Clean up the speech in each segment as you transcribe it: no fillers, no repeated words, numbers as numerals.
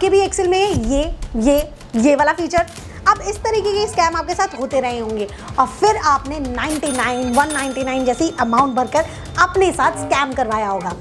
आपके भी एक्सेल में ये वाला फीचर। अब इस तरीके के स्कैम आपके साथ होते रहे होंगे और फिर आपने 99, 199 जैसी अमाउंट भरकर अपने साथ स्कैम करवाया होगा।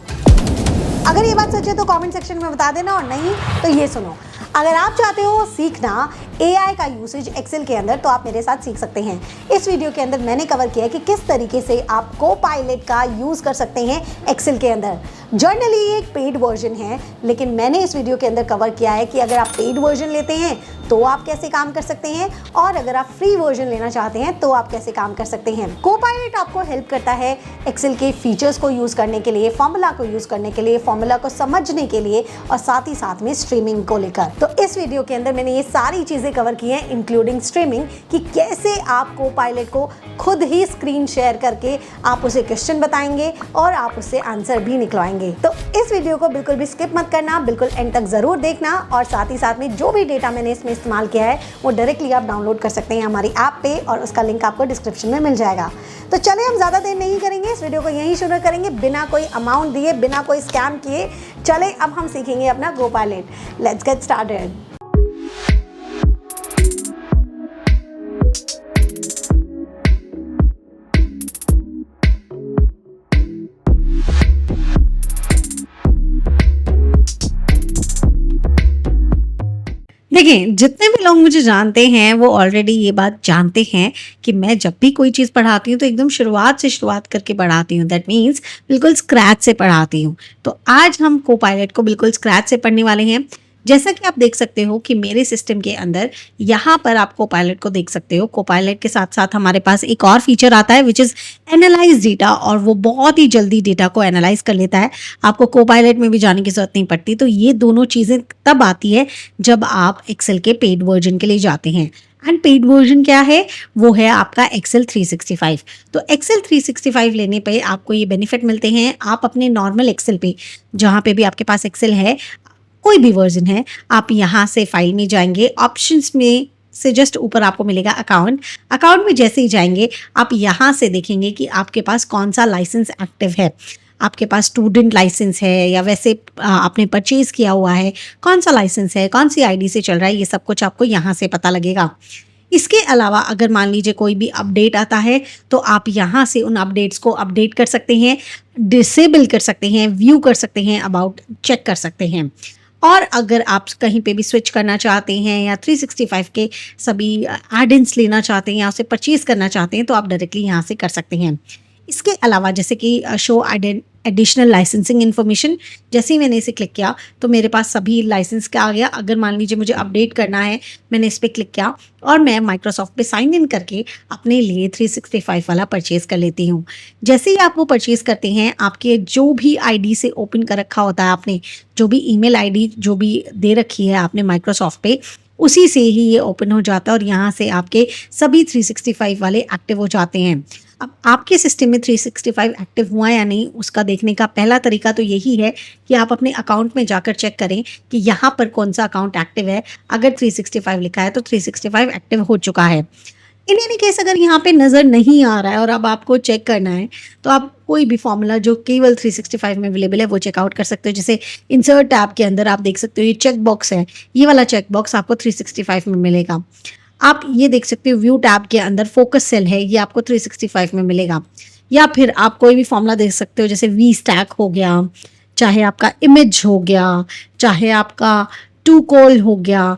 अगर ये बात सच है तो कमेंट सेक्शन में बता देना, और नहीं तो ये सुनो, अगर आप चाहते हो सीखना AI का यूसेज एक्सेल के अंदर तो आप मेरे साथ सीख सकते हैं। इस वीडियो के अंदर मैंने कवर किया है कि किस तरीके से आप कोपायलट का यूज़ कर सकते हैं एक्सेल के अंदर। जनरली ये एक पेड वर्जन है, लेकिन मैंने इस वीडियो के अंदर कवर किया है कि अगर आप पेड वर्जन लेते हैं तो आप कैसे काम कर सकते हैं, और अगर आप फ्री वर्जन लेना चाहते हैं तो आप कैसे काम कर सकते हैं। कोपायलट आपको हेल्प करता है एक्सेल के फीचर्स को यूज़ करने के लिए, फॉर्मूला को यूज़ करने के लिए, फॉर्मूला को समझने के लिए, और साथ ही साथ में स्ट्रीमिंग को लेकर। तो इस वीडियो के अंदर मैंने ये सारी चीज़ें कवर की हैं, इंक्लूडिंग स्ट्रीमिंग, कि कैसे आप कोपायलट को खुद ही स्क्रीन शेयर करके आप उसे क्वेश्चन बताएंगे और आप उससे आंसर भी निकलवाएंगे। तो इस वीडियो को बिल्कुल भी स्किप मत करना, बिल्कुल एंड तक ज़रूर देखना, और साथ ही साथ में जो भी डेटा मैंने इसमें इस्तेमाल किया है वो डायरेक्टली आप डाउनलोड कर सकते हैं हमारी ऐप पे, और उसका लिंक आपको डिस्क्रिप्शन में मिल जाएगा। तो चले हम ज़्यादा देर नहीं करेंगे, इस वीडियो को यहीं शुरू करेंगे बिना कोई अमाउंट दिए, बिना कोई स्कैम किए। चले अब हम सीखेंगे अपना कोपायलट। Let's get started. देखिए, जितने भी लोग मुझे जानते हैं वो ऑलरेडी ये बात जानते हैं कि मैं जब भी कोई चीज़ पढ़ाती हूँ तो एकदम शुरुआत से शुरुआत करके पढ़ाती हूँ। दैट मीन्स बिल्कुल स्क्रैच से पढ़ाती हूँ। तो आज हम कोपायलट को बिल्कुल स्क्रैच से पढ़ने वाले हैं। जैसा कि आप देख सकते हो कि मेरे सिस्टम के अंदर यहाँ पर आप कोपायलट को देख सकते हो। कोपायलट के साथ साथ हमारे पास एक और फीचर आता है विच इज़ एनालाइज डेटा, और वो बहुत ही जल्दी डेटा को एनालाइज कर लेता है। आपको कोपायलट में भी जाने की जरूरत नहीं पड़ती। तो ये दोनों चीज़ें तब आती है जब आप एक्सेल के पेड वर्जन के लिए जाते हैं। एंड पेड वर्जन क्या है? वो है आपका एक्सेल 365। तो एक्सेल 365 लेने पे आपको ये बेनिफिट मिलते हैं। आप अपने नॉर्मल एक्सेल पे, जहाँ पे भी आपके पास एक्सेल है, कोई भी वर्जन है, आप यहाँ से फाइल में जाएंगे, ऑप्शंस में से जस्ट ऊपर आपको मिलेगा अकाउंट। अकाउंट में जैसे ही जाएंगे आप यहाँ से देखेंगे कि आपके पास कौन सा लाइसेंस एक्टिव है। आपके पास स्टूडेंट लाइसेंस है या वैसे आपने परचेज किया हुआ है, कौन सा लाइसेंस है, कौन सी आईडी से चल रहा है, ये सब कुछ आपको यहाँ से पता लगेगा। इसके अलावा अगर मान लीजिए कोई भी अपडेट आता है तो आप यहाँ से उन अपडेट्स को अपडेट कर सकते हैं, डिसेबल कर सकते हैं, व्यू कर सकते हैं, अबाउट चेक कर सकते हैं। और अगर आप कहीं पे भी स्विच करना चाहते हैं या 365 के सभी एड-इन्स लेना चाहते हैं या उसे परचेज करना चाहते हैं तो आप डायरेक्टली यहाँ से कर सकते हैं। इसके अलावा जैसे कि शो एडिशनल लाइसेंसिंग इन्फॉर्मेशन, जैसे ही मैंने इसे क्लिक किया तो मेरे पास सभी लाइसेंस का आ गया। अगर मान लीजिए मुझे अपडेट करना है, मैंने इस पर क्लिक किया और मैं माइक्रोसॉफ्ट पे साइन इन करके अपने लिए 365 वाला परचेज़ कर लेती हूँ। जैसे ही आप वो परचेज़ करते हैं, आपके जो भी आईडी से ओपन कर रखा होता है, आपने जो भी ईमेल आईडी जो भी दे रखी है आपने माइक्रोसॉफ्ट पे, उसी से ही ये ओपन हो जाता है और यहाँ से आपके सभी 365 वाले एक्टिव हो जाते हैं। अब आपके सिस्टम में 365 एक्टिव हुआ या नहीं, उसका देखने का पहला तरीका तो यही है कि आप अपने अकाउंट में जाकर चेक करें कि यहाँ पर कौन सा अकाउंट एक्टिव है। अगर 365 लिखा है तो 365 एक्टिव हो चुका है। इन एनी केस अगर यहाँ पे नज़र नहीं आ रहा है और अब आपको चेक करना है तो आप कोई भी फॉर्मूला जो केवल 365 में अवेलेबल है वो चेकआउट कर सकते हो। जैसे इंसर्ट टैब के अंदर आप देख सकते हो ये चेक बॉक्स है, ये वाला चेक बॉक्स आपको 365 में मिलेगा। आप ये देख सकते हो व्यू टैब के अंदर फोकस सेल है, ये आपको 365 में मिलेगा। या फिर आप कोई भी फॉर्मूला देख सकते हो, जैसे वी स्टैक हो गया, चाहे आपका इमेज हो गया, चाहे आपका टू कॉल हो गया।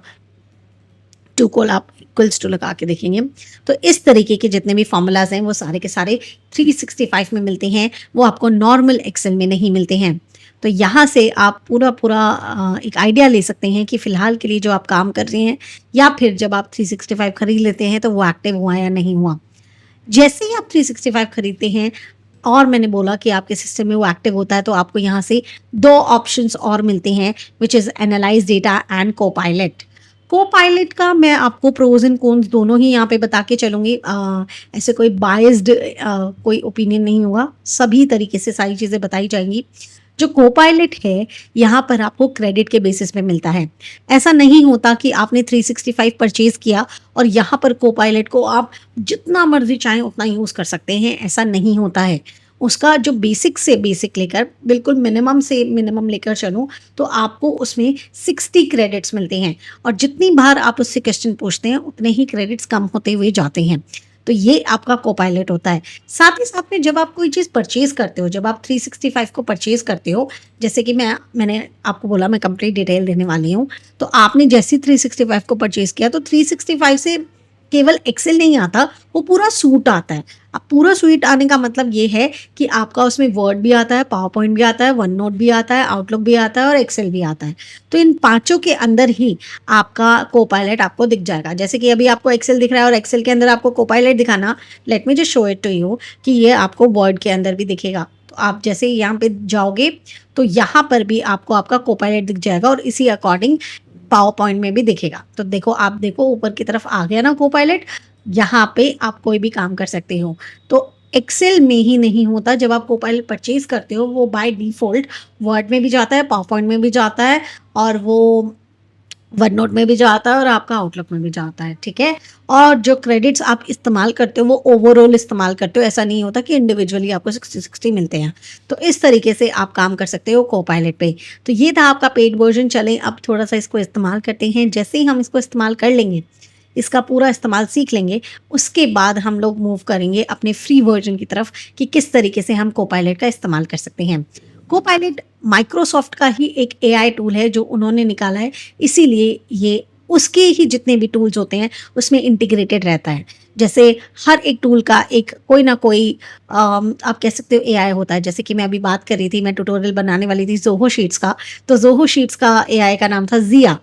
टू कॉल आप इक्वल्स टू लगा के देखेंगे तो इस तरीके के जितने भी फॉर्मूलाज हैं वो सारे के सारे 365 में मिलते हैं, वो आपको नॉर्मल एक्सेल में नहीं मिलते हैं। तो यहाँ से आप पूरा एक आइडिया ले सकते हैं कि फ़िलहाल के लिए जो आप काम कर रहे हैं या फिर जब आप 365 खरीद लेते हैं तो वो एक्टिव हुआ या नहीं हुआ। जैसे ही आप 365 खरीदते हैं और मैंने बोला कि आपके सिस्टम में वो एक्टिव होता है तो आपको यहाँ से 2 ऑप्शंस और मिलते हैं which is analyse data and Copilot. Copilot का मैं आपको प्रोज एंड कॉन्स दोनों ही यहाँ पे बता के चलूँगी। ऐसे कोई बायस्ड कोई ओपिनियन नहीं होगा, सभी तरीके से सारी चीज़ें बताई जाएंगी। जो कोपायलट है यहाँ पर आपको क्रेडिट के बेसिस पे मिलता है। ऐसा नहीं होता कि आपने 365 परचेज किया और यहाँ पर कोपायलट को आप जितना मर्जी चाहें उतना यूज़ कर सकते हैं, ऐसा नहीं होता है। उसका जो बेसिक से बेसिक लेकर बिल्कुल मिनिमम से मिनिमम लेकर चलूँ तो आपको उसमें 60 क्रेडिट्स मिलते हैं, और जितनी बार आप उससे क्वेश्चन पूछते हैं उतने ही क्रेडिट्स कम होते हुए जाते हैं। तो ये आपका कोपायलट होता है। साथ ही साथ में जब आप कोई चीज़ परचेज़ करते हो, जब आप 365 को परचेज़ करते हो, जैसे कि मैंने आपको बोला मैं कंप्लीट डिटेल देने वाली हूँ। तो आपने जैसे ही 365 को परचेज़ किया तो 365 से केवल एक्सेल नहीं आता, वो पूरा सूट आता है। अब पूरा सूट आने का मतलब ये है कि आपका उसमें वर्ड भी आता है, पावर पॉइंट भी आता है, वन नोट भी आता है, आउटलुक भी आता है और एक्सेल भी आता है। तो इन पाँचों के अंदर ही आपका कोपायलट आपको दिख जाएगा। जैसे कि अभी आपको एक्सेल दिख रहा है और एक्सेल के अंदर आपको कोपायलट दिखाना, let me just show it to you कि ये आपको वर्ड के अंदर भी दिखेगा। तो आप जैसे यहाँ पे जाओगे तो यहाँ पर भी आपको आपका कोपायलट दिख जाएगा और इसी अकॉर्डिंग पावर पॉइंट में भी दिखेगा। तो देखो, आप देखो ऊपर की तरफ आ गया ना कोपायलट, यहाँ पे आप कोई भी काम कर सकते हो। तो एक्सेल में ही नहीं होता, जब आप कोपायलट परचेज करते हो वो बाय डिफ़ॉल्ट वर्ड में भी जाता है, पावर पॉइंट में भी जाता है और वो वन नोट में भी जाता है और आपका आउटलुक में भी जाता है, ठीक है। और जो क्रेडिट्स आप इस्तेमाल करते हो वो ओवरऑल इस्तेमाल करते हो, ऐसा नहीं होता कि इंडिविजुअली आपको 60 मिलते हैं। तो इस तरीके से आप काम कर सकते हो कोपायलट पे। तो ये था आपका पेड वर्जन। चलें अब थोड़ा सा इसको इस्तेमाल करते हैं। जैसे ही हम इसको इस्तेमाल कर लेंगे, इसका पूरा इस्तेमाल सीख लेंगे, उसके बाद हम लोग मूव करेंगे अपने फ्री वर्जन की तरफ कि किस तरीके से हम कोपायलट का इस्तेमाल कर सकते हैं। कोपायलट माइक्रोसॉफ्ट का ही एक एआई टूल है जो उन्होंने निकाला है, इसीलिए ये उसके ही जितने भी टूल्स होते हैं उसमें इंटीग्रेटेड रहता है। जैसे हर एक टूल का एक कोई ना कोई आप कह सकते हो एआई होता है। जैसे कि मैं अभी बात कर रही थी, मैं ट्यूटोरियल बनाने वाली थी ज़ोहो शीट्स का, तो ज़ोहो शीट्स का एआई का नाम था ज़िया।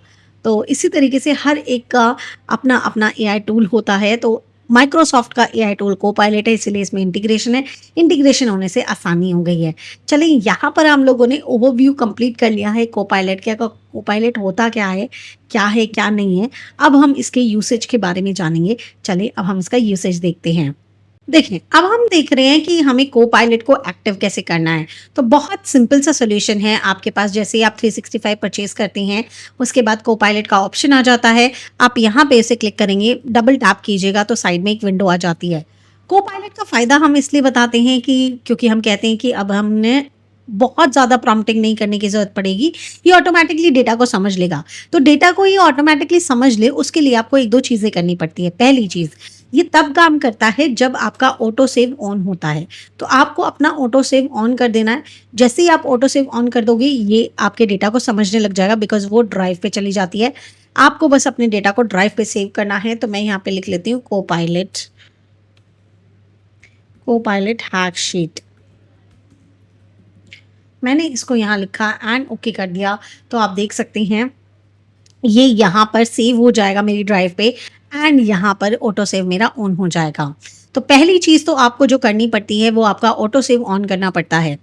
तो इसी तरीके से हर एक का अपना अपना एआई टूल होता है। तो माइक्रोसॉफ्ट का एआई टूल कोपायलट है, इसीलिए इसमें इंटीग्रेशन है। इंटीग्रेशन होने से आसानी हो गई है। चलिए यहाँ पर हम लोगों ने ओवरव्यू कंप्लीट कर लिया है कोपायलट क्या, कोपायलट होता क्या है क्या नहीं है। अब हम इसके यूसेज के बारे में जानेंगे। चलिए अब हम इसका यूसेज देखते हैं। देखिए, अब हम देख रहे हैं कि हमें कोपायलट को एक्टिव कैसे करना है। तो बहुत सिंपल सा सॉल्यूशन है आपके पास। जैसे ही आप 365 परचेज करते हैं, उसके बाद कोपायलट का ऑप्शन आ जाता है। आप यहाँ पे इसे क्लिक करेंगे, डबल टैप कीजिएगा तो साइड में एक विंडो आ जाती है। कोपायलट का फ़ायदा हम इसलिए बताते हैं कि क्योंकि हम कहते हैं कि अब हमने बहुत ज़्यादा प्रॉम्प्टिंग नहीं करने की ज़रूरत पड़ेगी, ये ऑटोमेटिकली डेटा को समझ लेगा। तो डेटा को ये ऑटोमेटिकली समझ ले, उसके लिए आपको 1-2 चीज़ें करनी पड़ती है। पहली चीज़, ये तब काम करता है जब आपका ऑटो सेव ऑन होता है। तो आपको अपना ऑटो सेव ऑन कर देना है। जैसे ही आप ऑटो सेव ऑन कर दोगे, ये आपके डेटा को समझने लग जाएगा, बिकॉज़ वो ड्राइव पे चली जाती है। आपको बस अपने डेटा को ड्राइव पे सेव करना है। तो मैं यहाँ पे लिख लेती हूँ कोपायलट हैक शीट। मैंने इसको यहाँ लिखा एंड ओके कर दिया। तो आप देख सकते हैं ये यहाँ पर सेव हो जाएगा मेरी ड्राइव पे एंड यहाँ पर ऑटो सेव मेरा ऑन हो जाएगा। तो पहली चीज़ तो आपको जो करनी पड़ती है वो आपका ऑटो सेव ऑन करना पड़ता है।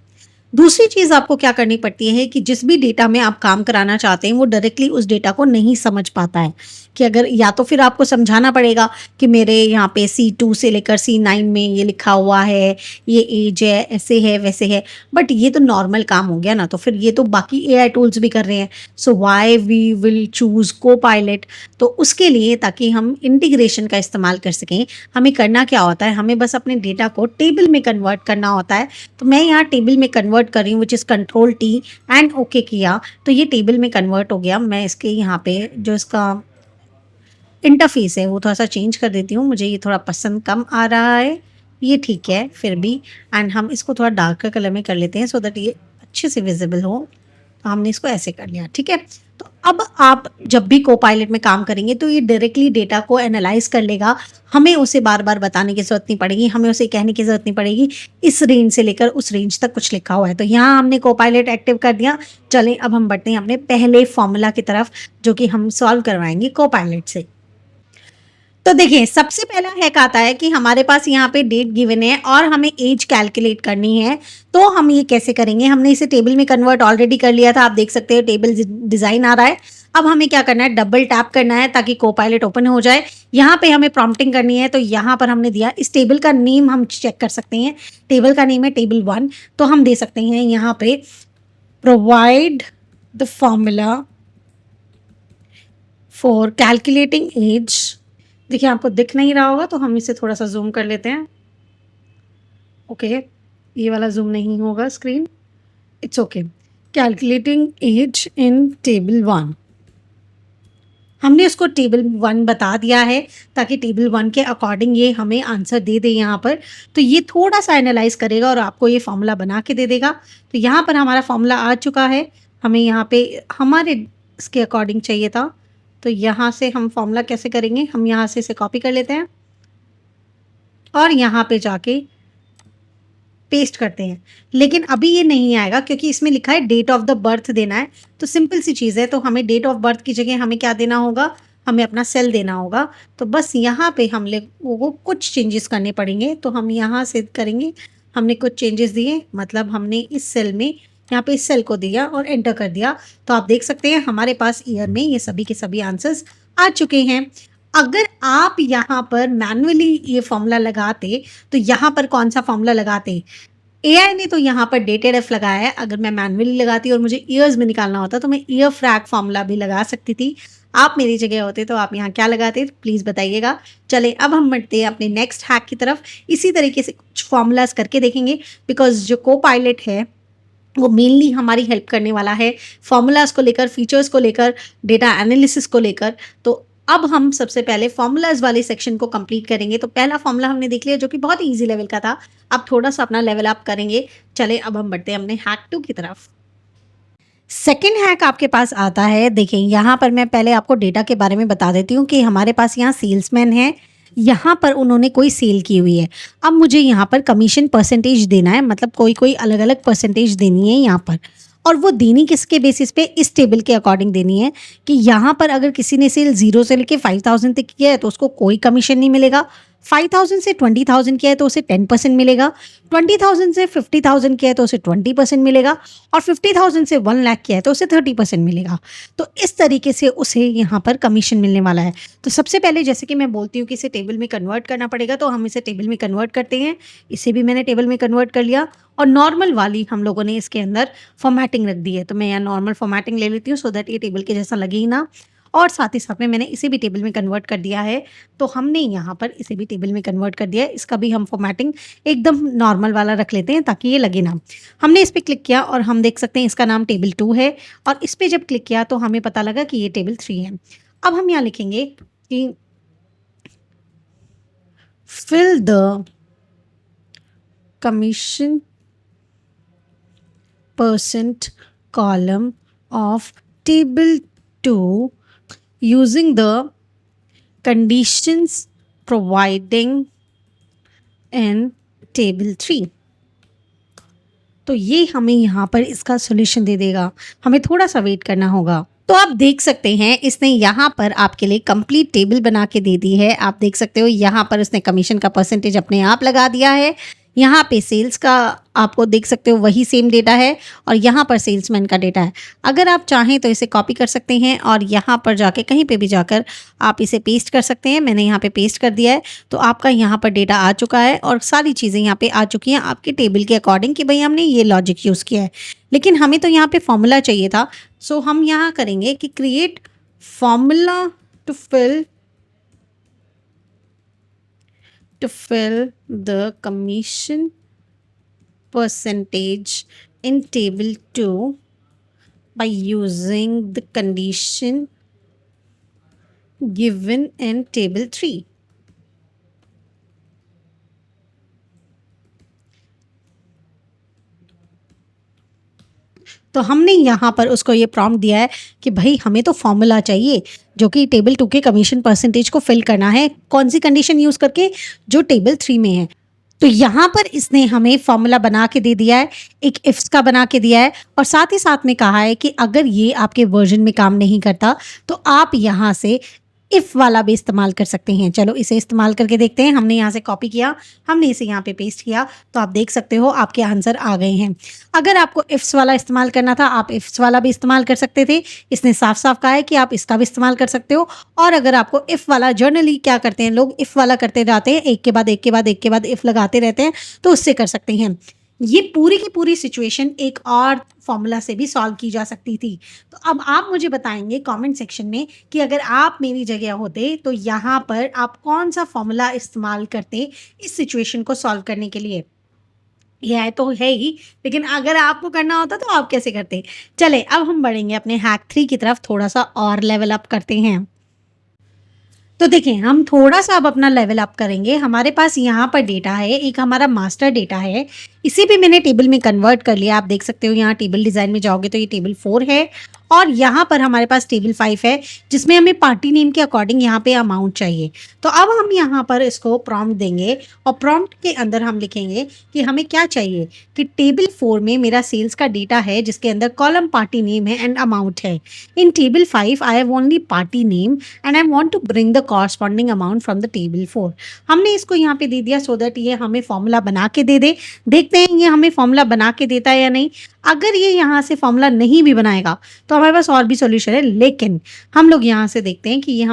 दूसरी चीज़ आपको क्या करनी पड़ती है कि जिस भी डेटा में आप काम कराना चाहते हैं वो डायरेक्टली उस डेटा को नहीं समझ पाता है। कि अगर या तो फिर आपको समझाना पड़ेगा कि मेरे यहाँ पे C2 से लेकर C9 में ये लिखा हुआ है, ये एज है, ऐसे है वैसे है। बट ये तो नॉर्मल काम हो गया ना, तो फिर ये तो बाकी एआई टूल्स भी कर रहे हैं। So why we will choose Copilot. तो उसके लिए ताकि हम इंटीग्रेशन का इस्तेमाल कर सकें, हमें करना क्या होता है, हमें बस अपने डेटा को टेबल में कन्वर्ट करना होता है। तो मैं यहाँ टेबल में कन्वर्ट कर रही हूँ, which is control T and okay किया तो ये टेबल में कन्वर्ट हो गया। मैं इसके यहाँ पे जो इसका इंटरफेस है वो थोड़ा सा चेंज कर देती हूँ, मुझे ये थोड़ा पसंद कम आ रहा है। ये ठीक है फिर भी, एंड हम इसको थोड़ा डार्कर कलर में कर लेते हैं सो दैट ये अच्छे से विजिबल हो। तो हमने इसको ऐसे कर लिया, ठीक है। तो अब आप जब भी कोपायलट में काम करेंगे तो ये डायरेक्टली डेटा को एनालाइज कर लेगा। हमें उसे बार बार बताने की ज़रूरत नहीं पड़ेगी, हमें उसे कहने की ज़रूरत नहीं पड़ेगी इस रेंज से लेकर उस रेंज तक कुछ लिखा हुआ है। तो यहाँ हमने कोपायलट एक्टिव कर दिया। चलें अब हम बढ़ते हैं अपने पहले फॉर्मूला की तरफ जो कि हम सॉल्व करवाएंगे कोपायलट से। तो देखिए, सबसे पहला हैक आता है कि हमारे पास यहाँ पे डेट गिवन है और हमें एज कैलकुलेट करनी है। तो हम ये कैसे करेंगे, हमने इसे टेबल में कन्वर्ट ऑलरेडी कर लिया था, आप देख सकते हो टेबल डिज़ाइन आ रहा है। अब हमें क्या करना है, डबल टैप करना है ताकि कोपायलट ओपन हो जाए। यहाँ पे हमें प्रॉम्प्टिंग करनी है, तो यहाँ पर हमने दिया, इस टेबल का नेम हम चेक कर सकते हैं। टेबल का नेम है टेबल 1, तो हम दे सकते हैं यहाँ पे provide the formula for calculating age. देखिए आपको दिख नहीं रहा होगा तो हम इसे थोड़ा सा जूम कर लेते हैं। ओके, ये वाला जूम नहीं होगा screen, it's okay. Calculating age in table 1, हमने उसको टेबल 1 बता दिया है ताकि टेबल 1 के अकॉर्डिंग ये हमें आंसर दे दे यहाँ पर। तो ये थोड़ा सा एनालाइज करेगा और आपको ये फॉर्मूला बना के दे देगा। तो यहाँ पर हमारा फॉर्मूला आ चुका है, हमें यहाँ पे हमारे इसके अकॉर्डिंग चाहिए था। तो यहाँ से हम फॉर्मूला कैसे करेंगे, हम यहाँ से इसे कॉपी कर लेते हैं और यहाँ पे जाके पेस्ट करते हैं। लेकिन अभी ये नहीं आएगा क्योंकि इसमें लिखा है डेट ऑफ द बर्थ देना है। तो सिंपल सी चीज़ है, तो हमें डेट ऑफ बर्थ की जगह हमें क्या देना होगा, हमें अपना सेल देना होगा। तो बस यहाँ पे हम लोगों को कुछ चेंजेस करने पड़ेंगे। तो हम यहाँ से करेंगे, हमने कुछ चेंजेस दिए, मतलब हमने इस सेल में यहाँ पे इस सेल को दिया और एंटर कर दिया। तो आप देख सकते हैं हमारे पास ईयर में ये सभी के सभी आंसर्स आ चुके हैं। अगर आप यहाँ पर मैन्युअली ये फॉर्मूला लगाते तो यहाँ पर कौन सा फॉर्मूला लगाते, एआई ने तो यहाँ पर डेटेड एफ लगाया है। अगर मैं मैन्युअली लगाती और मुझे ईयर्स में निकालना होता तो मैं ईयर फ्रैक फॉर्मूला भी लगा सकती थी। आप मेरी जगह होते तो आप यहाँ क्या लगाते, प्लीज़ बताइएगा। चले अब हम बढ़ते हैं अपने नेक्स्ट हैक की तरफ। इसी तरीके से कुछ फॉर्मूलाज करके देखेंगे, बिकॉज जो को पायलट है वो मेनली हमारी हेल्प करने वाला है फॉर्मूलाज को लेकर, फीचर्स को लेकर, डेटा एनालिसिस को लेकर। तो अब हम सबसे पहले फॉर्मूलाज वाले सेक्शन को कंप्लीट करेंगे। तो पहला फॉर्मूला हमने देख लिया जो कि बहुत इजी लेवल का था। अब थोड़ा सा अपना लेवल अप करेंगे। चले अब हम बढ़ते हैं अपने हैक 2 की तरफ। सेकेंड हैक आपके पास आता है, देखिए यहाँ पर मैं पहले आपको डेटा के बारे में बता देती हूँ कि हमारे पास यहाँ सेल्समैन है, यहाँ पर उन्होंने कोई सेल की हुई है। अब मुझे यहाँ पर कमीशन परसेंटेज देना है, मतलब कोई कोई अलग अलग परसेंटेज देनी है यहाँ पर। और वो देनी किसके बेसिस पे, इस टेबल के अकॉर्डिंग देनी है कि यहाँ पर अगर किसी ने सेल 0 से लेके 5000 तक किया है तो उसको कोई कमीशन नहीं मिलेगा। 5000 से 20,000 किया है तो उसे 10% मिलेगा। 20,000 से 50,000 किया है तो उसे 20% मिलेगा। और 50,000 से 1 लाख किया है तो उसे 30% मिलेगा। तो इस तरीके से उसे यहाँ पर कमीशन मिलने वाला है। तो सबसे पहले जैसे कि मैं बोलती हूँ कि इसे टेबल में कन्वर्ट करना पड़ेगा, तो हम इसे टेबल में कन्वर्ट करते हैं। इसे भी मैंने टेबल में कन्वर्ट कर लिया और नॉर्मल वाली हम लोगों ने इसके अंदर फॉर्मेटिंग रख दी है। तो मैं यहाँ नॉर्मल फॉर्मेटिंग ले लेती हूँ सो दैट ये टेबल के जैसा लगे ही ना। और साथ ही साथ में मैंने इसे भी टेबल में कन्वर्ट कर दिया है। तो हमने यहाँ पर इसे भी टेबल में कन्वर्ट कर दिया है। इसका भी हम फॉर्मेटिंग एकदम नॉर्मल वाला रख लेते हैं ताकि ये लगे ना। हमने इस पर क्लिक किया और हम देख सकते हैं इसका नाम टेबल 2 है। और इस पर जब क्लिक किया तो हमें पता लगा कि ये टेबल 3 है। अब हम यहाँ लिखेंगे कि fill the commission percent column of table 2 using the conditions providing in table 3। तो ये हमें यहाँ पर इसका सॉल्यूशन दे देगा, हमें थोड़ा सा वेट करना होगा। तो आप देख सकते हैं इसने यहाँ पर आपके लिए कंप्लीट टेबल बना के दे दी है। आप देख सकते हो यहाँ पर उसने कमीशन का परसेंटेज अपने आप लगा दिया है। यहाँ पे सेल्स का आपको देख सकते हो वही सेम डेटा है और यहाँ पर सेल्समैन का डेटा है। अगर आप चाहें तो इसे कॉपी कर सकते हैं और यहाँ पर जाके कहीं पे भी जाकर आप इसे पेस्ट कर सकते हैं। मैंने यहाँ पे पेस्ट कर दिया है। तो आपका यहाँ पर डेटा आ चुका है और सारी चीज़ें यहाँ पे आ चुकी हैं आपके टेबल के अकॉर्डिंग कि भाई हमने ये लॉजिक यूज़ किया है। लेकिन हमें तो यहाँ पे फॉर्मूला चाहिए था। सो हम यहाँ करेंगे कि create formula to fill the commission percentage in table 2 by using the condition given in table 3। तो हमने यहाँ पर उसको ये प्रॉम्प्ट दिया है कि भाई हमें तो फॉर्मूला चाहिए जो कि टेबल 2 के कमीशन परसेंटेज को फिल करना है। कौन सी कंडीशन यूज़ करके, जो टेबल 3 में है। तो यहाँ पर इसने हमें फॉर्मूला बना के दे दिया है, एक इफ्स का बना के दिया है और साथ ही साथ में कहा है कि अगर ये आपके वर्जन में काम नहीं करता तो आप यहाँ से इफ़ वाला भी इस्तेमाल कर सकते हैं। चलो इसे इस्तेमाल करके देखते हैं। हमने यहाँ से कॉपी किया, हमने इसे यहाँ पे पेस्ट किया, तो आप देख सकते हो आपके आंसर आ गए हैं। अगर आपको इफ्स वाला इस्तेमाल करना था आप इफ्स वाला भी इस्तेमाल कर सकते थे। इसने साफ साफ कहा है कि आप इसका भी इस्तेमाल कर सकते हो। और अगर आपको इफ़ वाला, जर्नली क्या करते हैं लोग, इफ़ वाला करते जाते हैं, एक के बाद एक के बाद एक के बाद इफ़ लगाते रहते हैं, तो उससे कर सकते हैं। ये पूरी की पूरी सिचुएशन एक और फॉर्मूला से भी सॉल्व की जा सकती थी। तो अब आप मुझे बताएंगे कमेंट सेक्शन में कि अगर आप मेरी जगह होते तो यहाँ पर आप कौन सा फॉर्मूला इस्तेमाल करते इस सिचुएशन को सॉल्व करने के लिए। एआई तो है ही, लेकिन अगर आपको करना होता तो आप कैसे करते? चले अब हम बढ़ेंगे अपने हैक 3 की तरफ, थोड़ा-सा और लेवल अप करते हैं। तो देखिए, हम थोड़ा-सा अब अपना लेवल अप करेंगे। हमारे पास यहाँ पर डेटा है, एक हमारा मास्टर डेटा है। इसे भी मैंने टेबल में कन्वर्ट कर लिया। आप देख सकते हो यहाँ टेबल डिज़ाइन में जाओगे तो ये टेबल 4 है और यहाँ पर हमारे पास टेबल 5 है, जिसमें हमें पार्टी नेम के अकॉर्डिंग यहाँ पे अमाउंट चाहिए। तो अब हम यहाँ पर इसको प्रॉम्प्ट देंगे और प्रॉम्प्ट के अंदर हम लिखेंगे कि हमें क्या चाहिए, कि टेबल 4 में मेरा सेल्स का डेटा है जिसके अंदर कॉलम पार्टी नेम है एंड अमाउंट है। In table 5 I have only party name and I want to bring the corresponding amount from the table 4। हमने इसको यहाँ पे दे दिया सो दैट ये हमें फॉर्मूला बना के दे दे। देखते हैं ये हमें फॉर्मूला बना के देता है या नहीं। अगर ये यहाँ से फॉर्मूला नहीं भी बनाएगा तो हमारे पास और भी सॉल्यूशन है, लेकिन हम लोग यहाँ से देखते हैं कि ये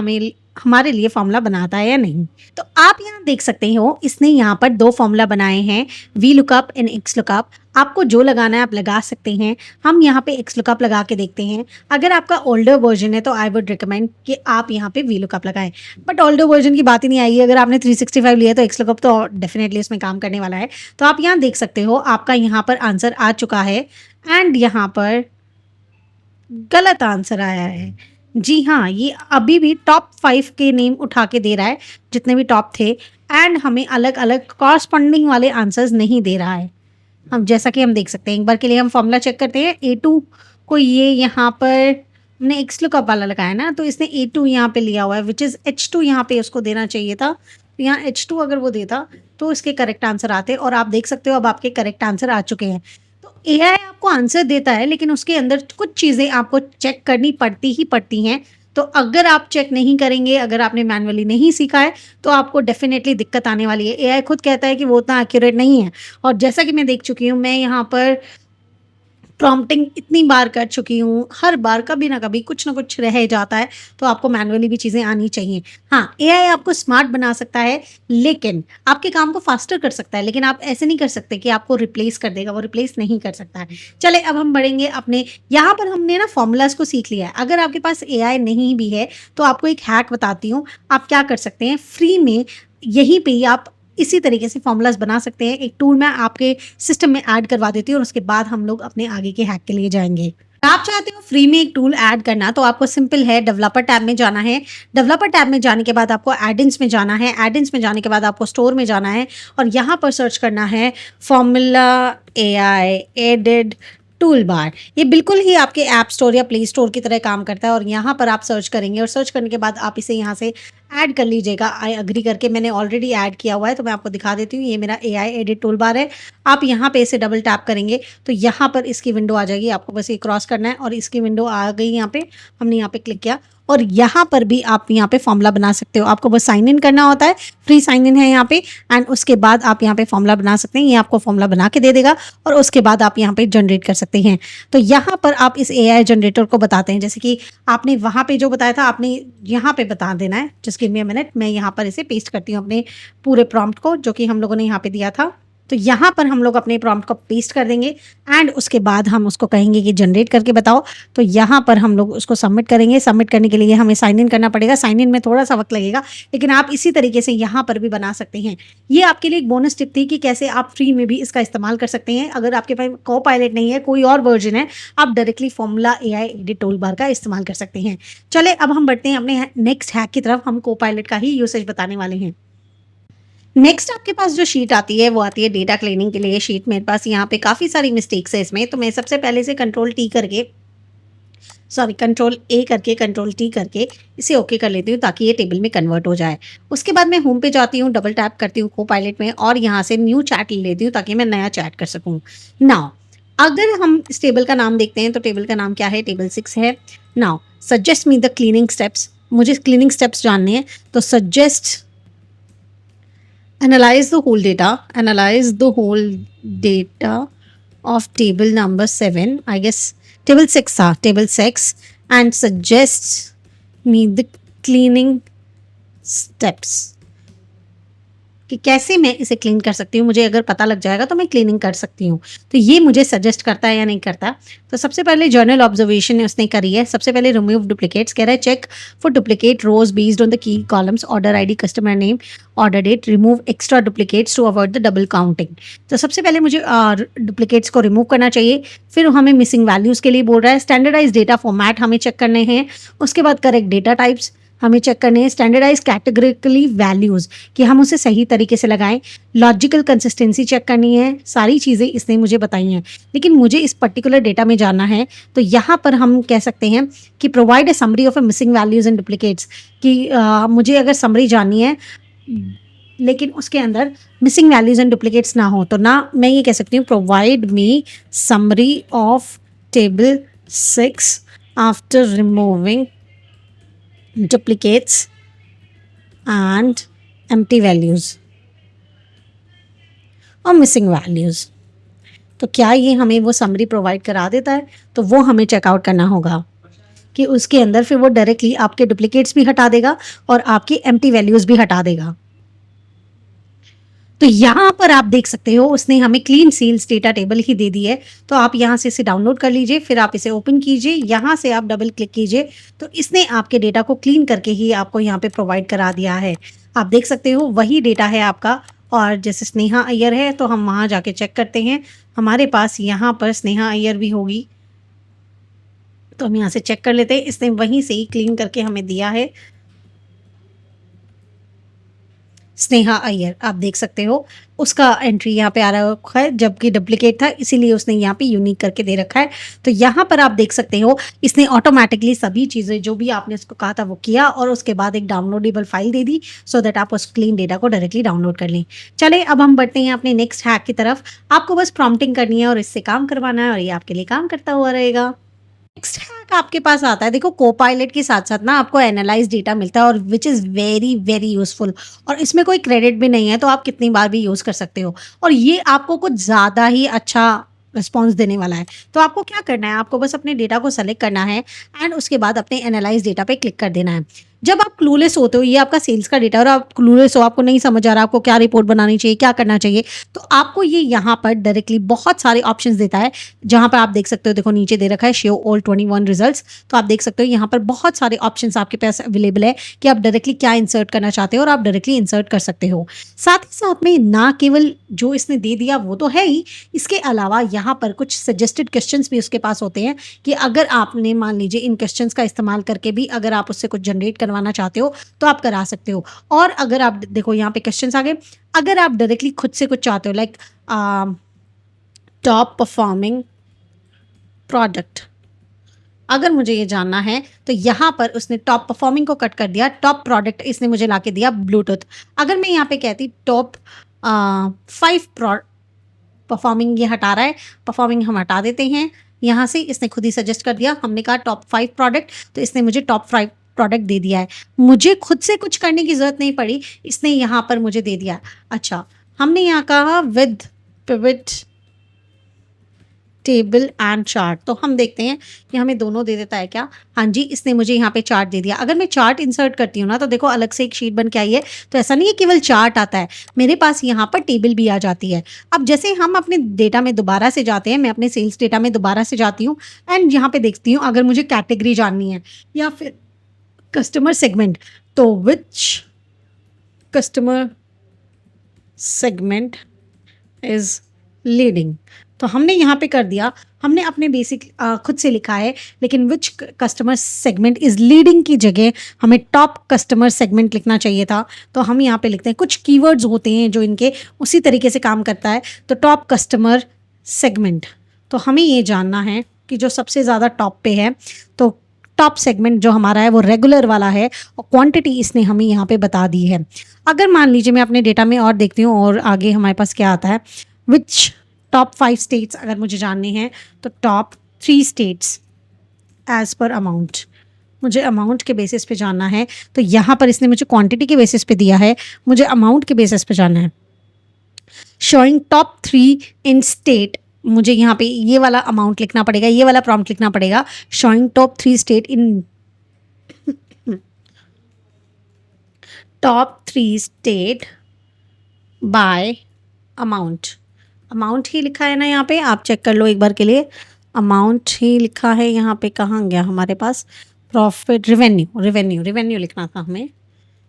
हमारे लिए फॉर्मूला बनाता है या नहीं। तो आप यहाँ देख सकते हो इसने यहाँ पर 2 फॉर्मूला बनाए हैं, V lookup and x lookup. आपको जो लगाना है आप लगा सकते हैं। हम यहाँ पे एक्स लुकअप लगा के देखते हैं। अगर आपका ओल्डर वर्जन है तो आई वुड रिकमेंड कि आप यहाँ पे वी लुकअप लगाएं, बट ओल्डर वर्जन की बात ही नहीं आएगी। अगर आपने 365 लिया तो एक्स लुकअप तो डेफिनेटली इसमें काम करने वाला है। तो आप यहाँ देख सकते हो आपका यहाँ पर आंसर आ चुका है एंड यहाँ पर गलत आंसर आया है। जी हाँ, ये अभी भी टॉप 5 के नेम उठा के दे रहा है जितने भी टॉप थे, एंड हमें अलग अलग कॉरस्पॉन्डिंग वाले आंसर्स नहीं दे रहा है। हम जैसा कि हम देख सकते हैं, एक बार के लिए हम फॉर्मूला चेक करते हैं। A2 को ये यहाँ पर हमने एक्स लुकअप वाला लगाया ना, तो इसने A2 यहाँ पे लिया हुआ है, विच इज़ H2 यहाँ पे उसको देना चाहिए था। तो यहाँ H2 अगर वो देता तो इसके करेक्ट आंसर आते, और आप देख सकते हो अब आपके करेक्ट आंसर आ चुके हैं। तो एआई आपको आंसर देता है, लेकिन उसके अंदर कुछ चीज़ें आपको चेक करनी पड़ती ही पड़ती हैं। तो अगर आप चेक नहीं करेंगे, अगर आपने मैनुअली नहीं सीखा है, तो आपको डेफिनेटली दिक्कत आने वाली है। एआई खुद कहता है कि वो उतना एक्यूरेट नहीं है, और जैसा कि मैं देख चुकी हूँ, मैं यहाँ पर प्रॉम्प्टिंग इतनी बार कर चुकी हूँ, हर बार कभी ना कभी कुछ ना कुछ रह जाता है। तो आपको मैनुअली भी चीज़ें आनी चाहिए। हाँ, एआई आपको स्मार्ट बना सकता है, लेकिन आपके काम को फास्टर कर सकता है, लेकिन आप ऐसे नहीं कर सकते कि आपको रिप्लेस कर देगा, वो रिप्लेस नहीं कर सकता है। चले अब हम बढ़ेंगे अपने, यहाँ पर हमने ना फॉर्मूलाज को सीख लिया है। अगर आपके पास एआई नहीं भी है तो आपको एक हैक बताती हूँ, आप क्या कर सकते हैं फ्री में, यहीं पे ही आप इसी तरीके से फॉर्मूलाज बना सकते हैं। एक टूल मैं आपके सिस्टम में ऐड करवा देती हूँ और उसके बाद हम लोग अपने आगे के हैक के लिए जाएंगे। आप चाहते हो फ्री में एक टूल ऐड करना, तो आपको सिंपल है, डेवलपर टैब में जाना है। डेवलपर टैब में जाने के बाद आपको एडिंस में जाना है। एडिंस में जाने के बाद आपको स्टोर में जाना है और यहाँ पर सर्च करना है formula AI added tool bar. ये बिल्कुल ही आपके ऐप स्टोर या प्ले स्टोर की तरह काम करता है, और यहाँ पर आप सर्च करेंगे और सर्च करने के बाद आप इसे यहाँ से ऐड कर लीजिएगा। आई अग्री करके, मैंने ऑलरेडी ऐड किया हुआ है, तो मैं आपको दिखा देती हूँ। ये मेरा एआई एडिट टूल बार है। आप यहाँ पे इसे डबल टैप करेंगे तो यहाँ पर इसकी विंडो आ जाएगी। आपको बस ये क्रॉस करना है और इसकी विंडो आ गई। यहाँ पे हमने यहाँ पे क्लिक किया और यहाँ पर भी आप यहाँ पे फॉर्मूला बना सकते हो। आपको बस साइन इन करना होता है, फ्री साइन इन है यहाँ पे, एंड उसके बाद आप यहाँ पे फॉर्मूला बना सकते हैं। ये आपको फॉर्मूला बना के दे देगा और उसके बाद आप यहाँ पे जनरेट कर सकते हैं। तो यहाँ पर आप इस एआई जनरेटर को बताते हैं, जैसे कि आपने वहाँ पे जो बताया था आपने यहाँ पे बता देना है। Just give me a minute, मैं यहाँ पर इसे पेस्ट करती हूँ अपने पूरे प्रॉम्प्ट को जो कि हम लोगों ने यहाँ पे दिया था। तो यहाँ पर हम लोग अपने प्रॉम्प्ट को पेस्ट कर देंगे एंड उसके बाद हम उसको कहेंगे कि जनरेट करके बताओ। तो यहाँ पर हम लोग उसको सबमिट करेंगे। सबमिट करने के लिए हमें साइन इन करना पड़ेगा। साइन इन में थोड़ा सा वक्त लगेगा, लेकिन आप इसी तरीके से यहाँ पर भी बना सकते हैं। ये आपके लिए एक बोनस टिप थी कि कैसे आप फ्री में भी इसका इस्तेमाल कर सकते हैं। अगर आपके पास को-पायलट नहीं है, कोई और वर्जन है, आप directly formula AI edit tool bar का इस्तेमाल कर सकते हैं। चले अब हम बढ़ते हैं अपने नेक्स्ट हैक की तरफ। हम को-पायलट का ही यूसेज बताने वाले हैं। नेक्स्ट आपके पास जो शीट आती है वो आती है डेटा क्लीनिंग के लिए शीट। मेरे पास यहाँ पे काफ़ी सारी मिस्टेक्स है इसमें, तो मैं सबसे पहले से कंट्रोल ए करके कंट्रोल टी करके इसे ओके कर लेती हूँ ताकि ये टेबल में कन्वर्ट हो जाए। उसके बाद मैं होम पे जाती हूँ, डबल टैप करती हूँ को-पायलट में और यहाँ से न्यू चैट ले लेती हूँ ताकि मैं नया चैट कर सकूँ। नाउ अगर हम इस टेबल का नाम देखते हैं तो टेबल का नाम क्या है, टेबल 6 है। Now suggest me the cleaning steps, मुझे क्लीनिंग स्टेप्स जानने हैं। तो suggest analyze the whole data of table number 7, I guess table 6, and suggest me the cleaning steps. कि कैसे मैं इसे क्लीन कर सकती हूँ। मुझे अगर पता लग जाएगा तो मैं क्लीनिंग कर सकती हूँ। तो ये मुझे सजेस्ट करता है या नहीं करता। तो सबसे पहले जर्नल ऑब्जर्वेशन उसने करी है। सबसे पहले रिमूव डुप्लीकेट्स कह रहा है, check for duplicate rows based on the key columns, order ID, customer name, order date, remove extra duplicates to avoid the double counting. तो सबसे पहले मुझे डुप्लीकेट्स को रिमूव करना चाहिए। फिर हमें मिसिंग वैल्यूज़ के लिए बोल रहा है, स्टैंडर्डाइज डेटा फॉर्मेट हमें चेक करने हैं। उसके बाद करेक्ट डेटा टाइप्स हमें चेक करने हैं, स्टैंडर्डाइज कैटेगरिकली वैल्यूज़ कि हम उसे सही तरीके से लगाएं, लॉजिकल कंसिस्टेंसी चेक करनी है। सारी चीज़ें इसने मुझे बताई हैं, लेकिन मुझे इस पर्टिकुलर डेटा में जानना है। तो यहाँ पर हम कह सकते हैं कि provide a summary of a missing values and duplicates, कि मुझे अगर समरी जाननी है लेकिन उसके अंदर मिसिंग वैल्यूज़ एंड डुप्लीकेट्स ना हो, तो ना मैं ये कह सकती हूँ provide me summary of table 6 after removing duplicates and empty values और मिसिंग वैल्यूज़। तो क्या ये हमें वो समरी प्रोवाइड करा देता है? तो वो हमें चेकआउट करना होगा कि उसके अंदर फिर वो डायरेक्टली आपके डुप्लीकेट्स भी हटा देगा और आपकी एम्प्टी वैल्यूज़ भी हटा देगा। तो यहाँ पर आप देख सकते हो उसने हमें क्लीन सेल्स डेटा टेबल ही दे दी है। तो आप यहाँ से इसे डाउनलोड कर लीजिए, फिर आप इसे ओपन कीजिए, यहाँ से आप डबल क्लिक कीजिए, तो इसने आपके डेटा को क्लीन करके ही आपको यहाँ पे प्रोवाइड करा दिया है। आप देख सकते हो वही डेटा है आपका। और जैसे स्नेहा अय्यर है तो हम वहाँ जाके चेक करते हैं, हमारे पास यहाँ पर स्नेहा अय्यर भी होगी, तो हम यहाँ से चेक कर लेते हैं। इसने वहीं से ही क्लीन करके हमें दिया है, स्नेहा अय्यर। आप देख सकते हो उसका एंट्री यहाँ पे आ रखा है, जबकि डुप्लीकेट था इसीलिए उसने यहाँ पे यूनिक करके दे रखा है। तो यहाँ पर आप देख सकते हो इसने ऑटोमेटिकली सभी चीज़ें जो भी आपने उसको कहा था वो किया और उसके बाद एक downloadable file they the, so that आप उस क्लीन डेटा को डायरेक्टली डाउनलोड कर लें। चले अब हम बढ़ते हैं अपने नेक्स्ट हैक की तरफ। आपको बस प्रॉम्प्टिंग करनी है और इससे काम करवाना है और ये आपके लिए काम करता हुआ रहेगा। नेक्स्ट हैक आपके पास आता है, देखो कोपायलट के साथ साथ ना आपको एनालाइज डेटा मिलता है और which is very very useful, और इसमें कोई क्रेडिट भी नहीं है, तो आप कितनी बार भी यूज़ कर सकते हो और ये आपको कुछ ज़्यादा ही अच्छा रिस्पॉन्स देने वाला है। तो आपको क्या करना है, आपको बस अपने डेटा को सेलेक्ट करना है एंड उसके बाद अपने एनालाइज डेटा पे क्लिक कर देना है। जब आप क्लूलेस होते हो, ये आपका सेल्स का डेटा और आप क्लूलेस हो, आपको नहीं समझ आ रहा आपको क्या रिपोर्ट बनानी चाहिए, क्या करना चाहिए, तो आपको ये यहाँ पर डायरेक्टली बहुत सारे ऑप्शंस देता है। जहाँ पर आप देख सकते हो, देखो नीचे दे रखा है शो ऑल 21 रिजल्ट्स। तो आप देख सकते हो यहाँ पर बहुत सारे ऑप्शंस आपके पास अवेलेबल है कि आप डायरेक्टली क्या इंसर्ट करना चाहते हो और आप डायरेक्टली इंसर्ट कर सकते हो। साथ ही साथ में ना केवल जो इसने दे दिया वो तो है ही, इसके अलावा यहाँ पर कुछ सजेस्टेड क्वेश्चंस भी उसके पास होते हैं कि अगर आपने मान लीजिए इन क्वेश्चंस का इस्तेमाल करके भी अगर आप उससे कुछ जनरेट करवाना चाहते हो तो आप करा सकते हो। और अगर आप देखो यहाँ पे क्वेश्चंस आ गए, अगर आप डायरेक्टली खुद से कुछ चाहते हो लाइक टॉप परफॉर्मिंग प्रोडक्ट, अगर मुझे ये जानना है तो यहाँ पर उसने टॉप परफॉर्मिंग को कट कर दिया, टॉप प्रोडक्ट इसने मुझे लाके दिया ब्लूटूथ। अगर मैं यहाँ पे कहती टॉप 5 परफॉर्मिंग, ये हटा रहा है, परफॉर्मिंग हम हटा देते हैं यहाँ से, इसने खुद ही सजेस्ट कर दिया। हमने कहा टॉप 5 प्रोडक्ट, तो इसने मुझे टॉप 5 प्रोडक्ट दे दिया है, मुझे खुद से कुछ करने की ज़रूरत नहीं पड़ी, इसने यहाँ पर मुझे दे दिया। अच्छा, हमने यहाँ कहा with pivot table and chart, तो हम देखते हैं कि हमें दोनों दे देता है क्या। हाँ जी, इसने मुझे यहाँ पे चार्ट दे दिया। अगर मैं चार्ट इंसर्ट करती हूँ ना तो देखो अलग से एक शीट बन के आई है, तो ऐसा नहीं है केवल चार्ट आता है, मेरे पास यहाँ पर टेबल भी आ जाती है। अब जैसे हम अपने डेटा में दोबारा से जाते हैं, मैं अपने सेल्स डेटा में दोबारा से जाती हूँ एंड यहाँ पे देखती हूँ अगर मुझे कैटेगरी जाननी है या फिर कस्टमर सेगमेंट, तो विच कस्टमर सेगमेंट इज लीडिंग, तो हमने यहाँ पे कर दिया, हमने अपने बेसिक खुद से लिखा है, लेकिन विच कस्टमर सेगमेंट इज लीडिंग की जगह हमें टॉप कस्टमर सेगमेंट लिखना चाहिए था। तो हम यहाँ पे लिखते हैं, कुछ कीवर्ड्स होते हैं जो इनके उसी तरीके से काम करता है, तो टॉप कस्टमर सेगमेंट। तो हमें ये जानना है कि जो सबसे ज़्यादा टॉप पे है, तो टॉप सेगमेंट जो हमारा है वो रेगुलर वाला है और क्वांटिटी इसने हमें यहाँ पे बता दी है। अगर मान लीजिए मैं अपने डेटा में और देखती हूँ और आगे हमारे पास क्या आता है, विच टॉप 5 स्टेट्स अगर मुझे जानने हैं, तो top 3 states as per amount, मुझे अमाउंट के बेसिस पे जानना है, तो यहाँ पर इसने मुझे क्वांटिटी के बेसिस पे दिया है, मुझे अमाउंट के बेसिस पे जानना है। शोइंग टॉप 3 इन स्टेट, मुझे यहाँ पे ये वाला अमाउंट लिखना पड़ेगा, ये वाला प्रॉम्प्ट लिखना पड़ेगा, showing top 3 state in top 3 state by amount. Amount ही लिखा है ना यहाँ पे, आप चेक कर लो एक बार के लिए। अमाउंट ही लिखा है यहाँ पे, कहाँ गया हमारे पास प्रॉफिट, रिवेन्यू, रिवेन्यू, रिवेन्यू लिखना था हमें,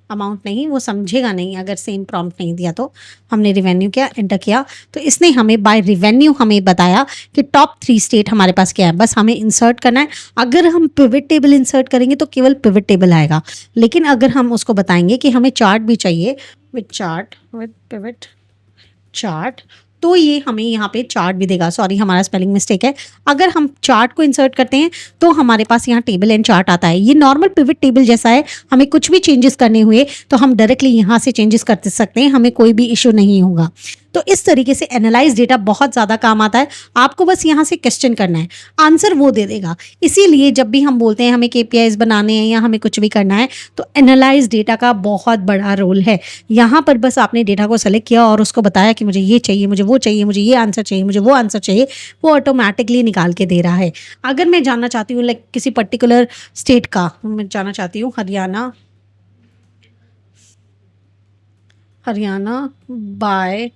अमाउंट नहीं, वो समझेगा नहीं अगर सेम प्रॉम्प्ट नहीं दिया तो। हमने रिवेन्यू किया, एंटर किया, तो इसने हमें बाय रिवेन्यू हमें बताया कि टॉप 3 स्टेट हमारे पास क्या है। बस हमें इंसर्ट करना है। अगर हम पिवट टेबल इंसर्ट करेंगे तो केवल पिवट टेबल आएगा, लेकिन अगर हम उसको बताएंगे कि हमें चार्ट भी चाहिए, with chart, with pivot chart, तो ये हमें यहाँ पे चार्ट भी देगा। सॉरी, हमारा स्पेलिंग मिस्टेक है। अगर हम चार्ट को इंसर्ट करते हैं तो हमारे पास यहाँ टेबल एंड चार्ट आता है। ये नॉर्मल पिवट टेबल जैसा है, हमें कुछ भी चेंजेस करने हुए तो हम डायरेक्टली यहाँ से चेंजेस कर सकते हैं, हमें कोई भी इशू नहीं होगा। तो इस तरीके से एनालाइज डेटा बहुत ज़्यादा काम आता है। आपको बस यहाँ से क्वेश्चन करना है, आंसर वो दे देगा। इसीलिए जब भी हम बोलते हैं हमें KPIs बनाने हैं या हमें कुछ भी करना है, तो एनालाइज डेटा का बहुत बड़ा रोल है। यहाँ पर बस आपने डेटा को सेलेक्ट किया और उसको बताया कि मुझे ये चाहिए, मुझे वो चाहिए, मुझे ये आंसर चाहिए, मुझे वो आंसर चाहिए, वो ऑटोमेटिकली निकाल के दे रहा है। अगर मैं जानना चाहती हूँ लाइक किसी पर्टिकुलर स्टेट का, मैं जानना चाहती हूँ हरियाणा, हरियाणा बाय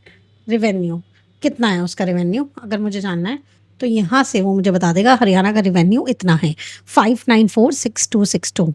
रिवेन्यू, कितना है उसका रिवेन्यू, अगर मुझे जानना है तो यहाँ से वो मुझे बता देगा हरियाणा का रिवेन्यू इतना है, 5946262।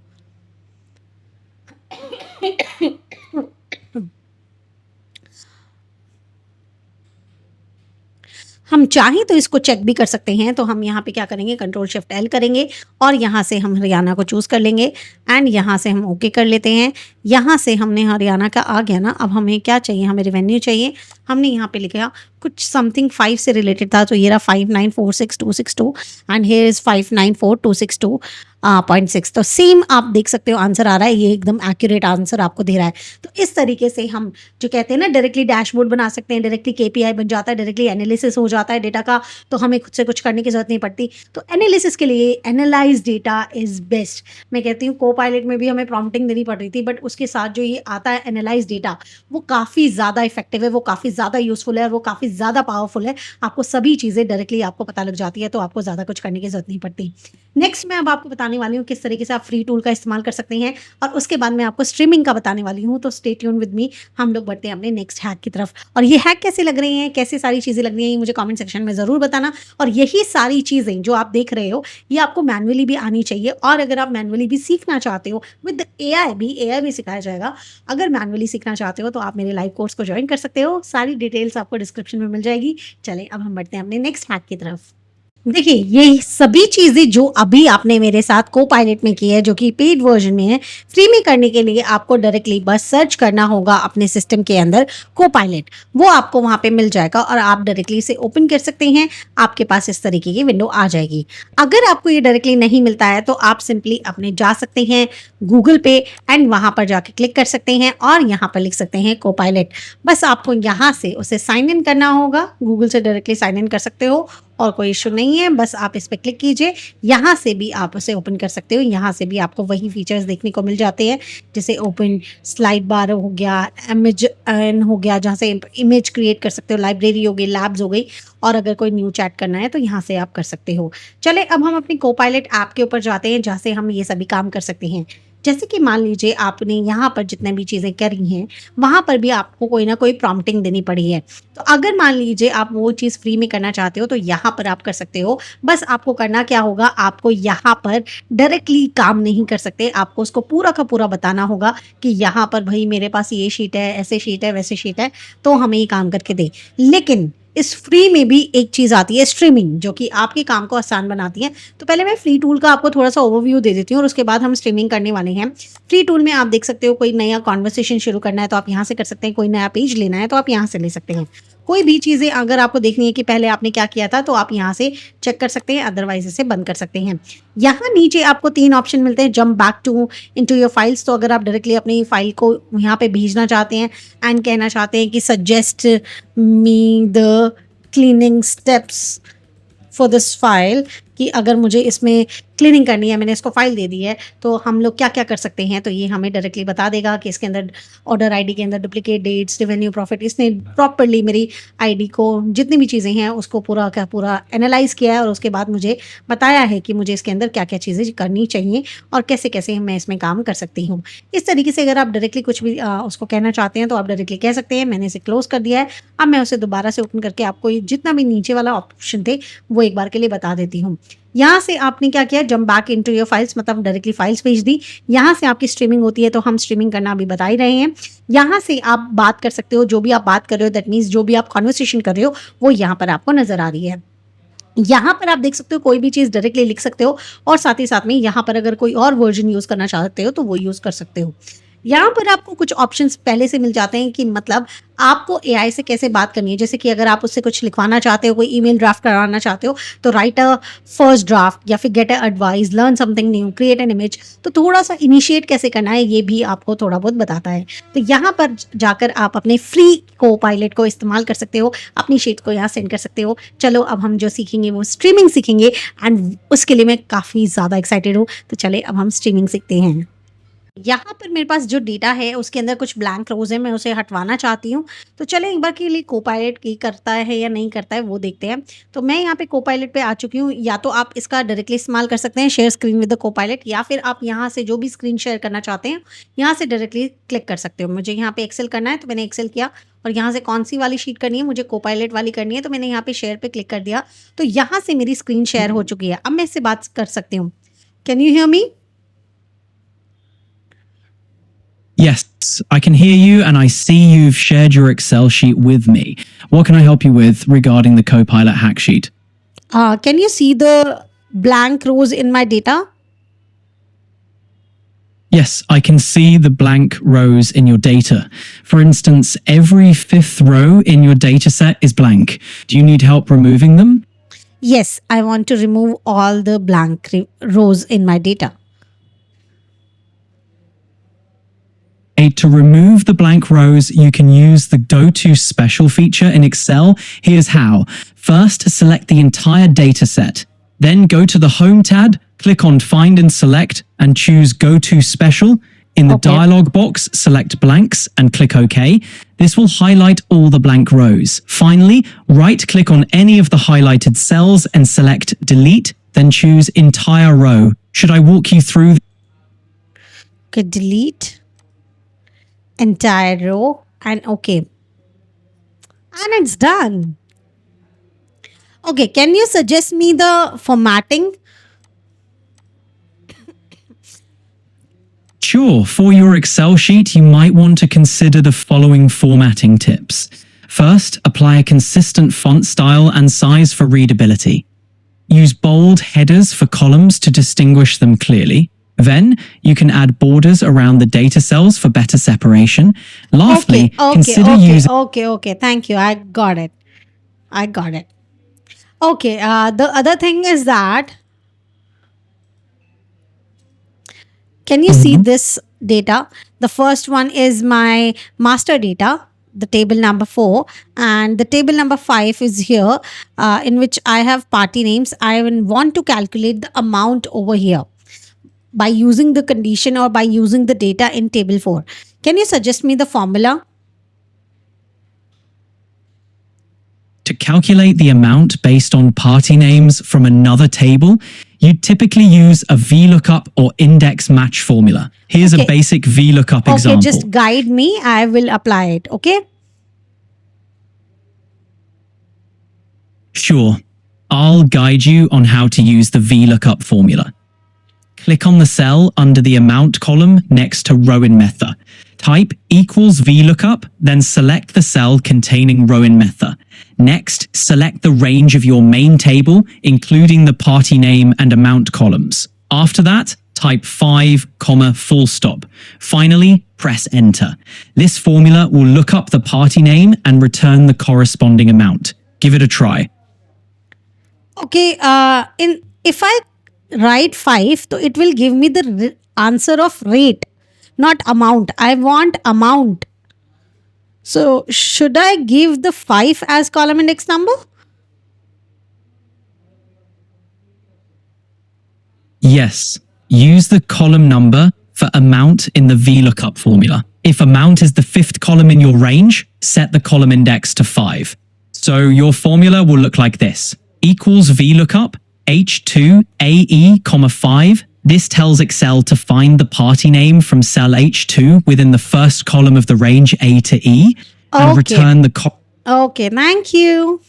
हम चाहें तो इसको चेक भी कर सकते हैं। तो हम यहाँ पे क्या करेंगे, Ctrl+Shift+L करेंगे और यहाँ से हम हरियाणा को चूज़ कर लेंगे एंड यहाँ से हम ओके कर लेते हैं। यहाँ से हमने हरियाणा का आ गया ना। अब हमें क्या चाहिए, हमें रिवेन्यू चाहिए। हमने यहाँ पे लिखा कुछ समथिंग 5 से रिलेटेड था, तो ये रहा 5946262 एंड हियर इज 594,262.6। तो सेम आप देख सकते हो आंसर आ रहा है, ये एकदम एक्यूरेट आंसर आपको दे रहा है। तो इस तरीके से हम जो कहते हैं ना डायरेक्टली डैशबोर्ड बना सकते हैं, डायरेक्टली KPI बन जाता है, डायरेक्टली एनालिसिस हो जाता है डेटा का, तो हमें खुद से कुछ करने की जरूरत नहीं पड़ती। तो एनालिसिस के लिए एनालाइज डेटा इज बेस्ट। मैं कहती हूँ कोपायलट में भी हमें प्रॉम्प्टिंग देनी पड़ रही थी, बट उसके साथ जो ये आता है एनालाइज डेटा, वो काफ़ी ज़्यादा इफेक्टिव है, वो काफ़ी ज़्यादा यूजफुल है और वो काफ़ी ज़्यादा पावरफुल है। आपको सभी चीज़ें डायरेक्टली आपको पता लग जाती है, तो आपको ज़्यादा कुछ करने की जरूरत नहीं पड़ती। नेक्स्ट मैं अब आपको बताने वाली हूँ किस तरीके से आप फ्री टूल का इस्तेमाल कर सकते हैं, और उसके बाद मैं आपको स्ट्रीमिंग का बताने वाली हूँ। तो स्टे ट्यून विद मी, हम लोग बढ़ते हैं अपने नेक्स्ट हैक की तरफ। और ये हैक कैसे लग रही हैं, कैसे सारी चीज़ें लग रही हैं, ये मुझे कमेंट सेक्शन में ज़रूर बताना। और यही सारी चीज़ें जो आप देख रहे हो, ये आपको मैनुअली भी आनी चाहिए। और अगर आप मैनुअली भी सीखना चाहते हो, विद AI भी सिखाया जाएगा। अगर मैनुअली सीखना चाहते हो तो आप मेरे लाइव कोर्स को ज्वाइन कर सकते हो। सारी डिटेल्स आपको डिस्क्रिप्शन में मिल जाएगी। चलें अब हम बढ़ते हैं अपने नेक्स्ट हैक की तरफ। देखिए, ये सभी चीज़ें जो अभी आपने मेरे साथ कोपायलट में की है, जो कि पेड वर्जन में है, फ्री में करने के लिए आपको डायरेक्टली बस सर्च करना होगा अपने सिस्टम के अंदर कोपायलट। वो आपको वहाँ पे मिल जाएगा और आप डायरेक्टली इसे ओपन कर सकते हैं। आपके पास इस तरीके की विंडो आ जाएगी। अगर आपको ये डायरेक्टली नहीं मिलता है तो आप सिंपली अपने जा सकते हैं गूगल पे एंड वहाँ पर जाके क्लिक कर सकते हैं और यहाँ पर लिख सकते हैं कोपायलट। बस आपको यहाँ से उसे साइन इन करना होगा। गूगल से डायरेक्टली साइन इन कर सकते हो और कोई इशू नहीं है। बस आप इस पर क्लिक कीजिए, यहाँ से भी आप उसे ओपन कर सकते हो। यहाँ से भी आपको वही फीचर्स देखने को मिल जाते हैं, जैसे ओपन स्लाइड बार हो गया, इमेज हो गया जहाँ से इमेज क्रिएट कर सकते हो, लाइब्रेरी हो गई, लैब्स हो गई, और अगर कोई न्यू चैट करना है तो यहाँ से आप कर सकते हो। चले अब हम अपनी कोपायलट ऐप के ऊपर जाते हैं, जहाँ से हम ये सभी काम कर सकते हैं। जैसे कि मान लीजिए आपने यहाँ पर जितने भी चीज़ें करी हैं, वहाँ पर भी आपको कोई ना कोई प्रॉम्प्टिंग देनी पड़ी है। तो अगर मान लीजिए आप वो चीज़ फ्री में करना चाहते हो तो यहाँ पर आप कर सकते हो। बस आपको करना क्या होगा, आपको यहाँ पर डायरेक्टली काम नहीं कर सकते, आपको उसको पूरा का पूरा बताना होगा कि यहाँ पर भाई मेरे पास ये शीट है, ऐसे शीट है, वैसे शीट है, तो हमें ये काम करके दे। लेकिन इस फ्री में भी एक चीज़ आती है स्ट्रीमिंग, जो कि आपके काम को आसान बनाती है। तो पहले मैं फ्री टूल का आपको थोड़ा सा ओवरव्यू दे देती हूँ और उसके बाद हम स्ट्रीमिंग करने वाले हैं। फ्री टूल में आप देख सकते हो, कोई नया कॉन्वर्सेशन शुरू करना है तो आप यहाँ से कर सकते हैं, कोई नया पेज लेना है तो आप यहाँ से ले सकते हैं। कोई भी चीज़ें अगर आपको देखनी है कि पहले आपने क्या किया था, तो आप यहाँ से चेक कर सकते हैं, अदरवाइज इसे बंद कर सकते हैं। यहाँ नीचे आपको 3 ऑप्शन मिलते हैं, jump back to into your files. तो अगर आप डायरेक्टली अपनी फाइल को यहाँ पे भेजना चाहते हैं एंड कहना चाहते हैं कि suggest me the cleaning steps for this file, कि अगर मुझे इसमें क्लीनिंग करनी है, मैंने इसको फाइल दे दी है, तो हम लोग क्या क्या कर सकते हैं। तो ये हमें डायरेक्टली बता देगा कि इसके अंदर ऑर्डर आईडी के अंदर डुप्लीकेट डेट्स, रेवेन्यू, प्रॉफिट, इसने प्रॉपरली मेरी आईडी को जितनी भी चीज़ें हैं उसको पूरा का पूरा एनालाइज किया है और उसके बाद मुझे बताया है कि मुझे इसके अंदर क्या क्या चीज़ें करनी चाहिए और कैसे कैसे मैं इसमें काम कर सकती हूँ। इस तरीके से अगर आप डायरेक्टली कुछ भी उसको कहना चाहते हैं तो आप डायरेक्टली कह सकते हैं। मैंने इसे क्लोज कर दिया है। अब मैं उसे दोबारा से ओपन करके आपको ये जितना भी नीचे वाला ऑप्शन थे वो एक बार के लिए बता देती हूँ। यहाँ से आपने क्या किया, jump back into your files, मतलब डायरेक्टली फाइल्स भेज दी। यहाँ से आपकी स्ट्रीमिंग होती है, तो हम स्ट्रीमिंग करना अभी बता ही रहे हैं। यहाँ से आप बात कर सकते हो, जो भी आप बात कर रहे हो, दैट मीन्स जो भी आप कॉन्वर्सेशन कर रहे हो वो यहाँ पर आपको नजर आ रही है। यहाँ पर आप देख सकते हो कोई भी चीज़ डायरेक्टली लिख सकते हो और साथ ही साथ में यहाँ पर अगर कोई और वर्जन यूज़ करना चाहते हो तो वो यूज़ कर सकते हो। यहाँ पर आपको कुछ ऑप्शंस पहले से मिल जाते हैं कि मतलब आपको एआई से कैसे बात करनी है। जैसे कि अगर आप उससे कुछ लिखवाना चाहते हो, कोई ईमेल ड्राफ्ट कराना चाहते हो, तो राइट अ फर्स्ट ड्राफ्ट या फिर get a advice, learn something new, create an image. तो थोड़ा सा इनिशिएट कैसे करना है ये भी आपको थोड़ा बहुत बताता है। तो यहाँ पर जाकर आप अपने फ्री को पायलट को इस्तेमाल कर सकते हो, अपनी शीट को यहाँ सेंड कर सकते हो। चलो अब हम जो सीखेंगे वो स्ट्रीमिंग सीखेंगे एंड उसके लिए मैं काफ़ी ज़्यादा एक्साइटेड हूँ। तो चले अब हम स्ट्रीमिंग सीखते हैं। यहाँ पर मेरे पास जो डेटा है उसके अंदर कुछ ब्लैंक रोज है, मैं उसे हटवाना चाहती हूँ। तो चले एक बार के लिए कोपायलट की करता है या नहीं करता है वो देखते हैं। तो मैं यहाँ पे कोपायलट पे आ चुकी हूँ। या तो आप इसका डायरेक्टली इस्तेमाल कर सकते हैं, share screen with the Copilot, या फिर आप यहाँ से जो भी स्क्रीन शेयर करना चाहते हैं यहाँ से डायरेक्टली क्लिक कर सकते हो। मुझे यहाँ पे एक्सेल करना है तो मैंने एक्सेल किया, और यहाँ से कौन सी वाली शीट करनी है, मुझे कोपायलट वाली करनी है, तो मैंने यहाँ पे शेयर पे क्लिक कर दिया। तो यहाँ से मेरी स्क्रीन शेयर हो चुकी है। अब मैं इससे बात कर सकती हूँ। Can you hear me? Yes, I can hear you and I see you've shared your Excel sheet with me. What can I help you with regarding the Copilot hack sheet? Can you see the blank rows in my data? Yes, I can see the blank rows in your data. For instance, every fifth row in your data set is blank. Do you need help removing them? Yes, I want to remove all the blank rows in my data. To remove the blank rows, you can use the Go To Special feature in Excel. Here's how. First, select the entire data set. Then go to the Home tab, click on Find and Select, and choose Go To Special. In the dialog box, select blanks and click OK. This will highlight all the blank rows. Finally, right-click on any of the highlighted cells and select Delete, then choose Entire Row. Should I walk you through? Okay, delete entire row and OK. And it's done. Okay, can you suggest me the formatting? Sure, for your Excel sheet, you might want to consider the following formatting tips. First, apply a consistent font style and size for readability. Use bold headers for columns to distinguish them clearly. Then, you can add borders around the data cells for better separation. Lastly, consider using... Okay. Thank you. I got it. Okay, the other thing is that, can you see this data? The first one is my master data, the table number 4, and the table number 5 is here, in which I have party names. I want to calculate the amount over here by using the condition or by using the data in table 4. Can you suggest me the formula? To calculate the amount based on party names from another table, you typically use a VLOOKUP or index match formula. Here's a basic VLOOKUP example. Okay, just guide me. I will apply it. Okay. Sure. I'll guide you on how to use the VLOOKUP formula. Click on the cell under the amount column next to row in method. Type equals VLOOKUP, then select the cell containing row in method. Next, select the range of your main table, including the party name and amount columns. After that, type 5, full stop. Finally, press enter. This formula will look up the party name and return the corresponding amount. Give it a try. Okay, if I write 5, so it will give me the answer of rate, not amount. I want amount. So should I give the 5 as column index number? Yes, use the column number for amount in the VLOOKUP formula. If amount is the fifth column in your range, set the column index to 5. So your formula will look like this. Equals VLOOKUP H2AE, 5. This tells Excel to find the party name from cell H2 within the first column of the range A to E and Okay. return the okay, thank you.